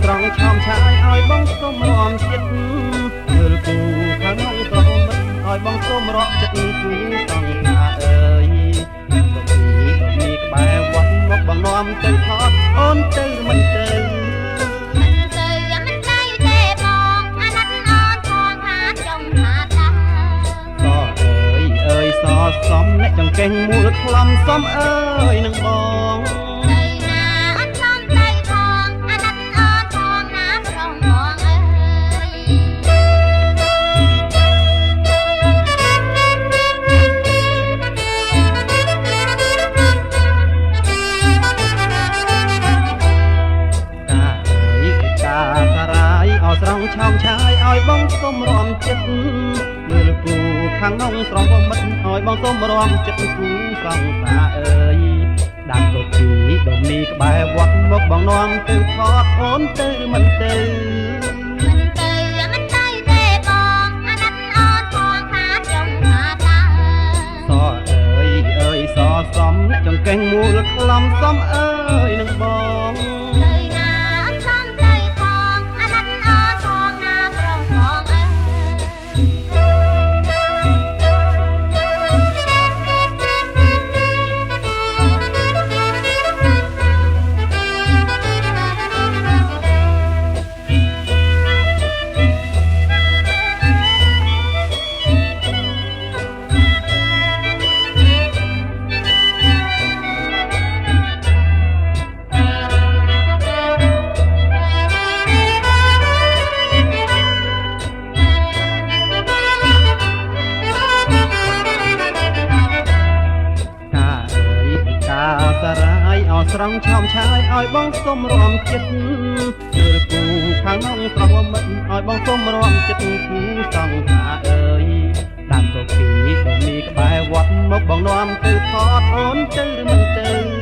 ស្រង់ឆោមឆាយឲ្យបងសុំរំចិត្តមើលគូខាងក្នុងត្រង់មិត្តឲ្យបងសុំរកចិត្តគូសង្ខាអើយដល់ពីក្បែរវត្តមកបងនាំទៅថតអូនទៅមិនទៅសំអ្នកចង្កេះមូលក្លំសំអើយនឹងបងទៅណាអត់សំទៅផងអាណិតអត់ផងណាប្រងងអើយកាសារ៉ាយអោស្រង់ឆោមឆាយឲ្យបងសុំរំចិត្តមើលគូខាងក្នុងស្រង់មិត្តឲ្យបងសុំរំចិត្តគូសង្សាអើយដាំលោកពីដុំនេះក្បែរវត្តមកបងនាំទៅថតអូនទៅមិនទៅមិនទៅមិនទៅទេបងអាណិតអត់ផងថាចង់ថាតាសអើយសសំអ្នកចង្កេះមូលក្លំសំអើយនឹងបងសារ៉ាយអោស្រង់ឆោមឆាយឲ្យបងសុំរំចិត្តមើលគូខាងក្នុងស្រស់មិត្តឲ្យបងសុំរំចិត្តគូសង្ខាអើយតាមទៅពីដុំនេះក្បែរវត្តមកបងនាំទៅថតអូនទៅឬមិនទៅ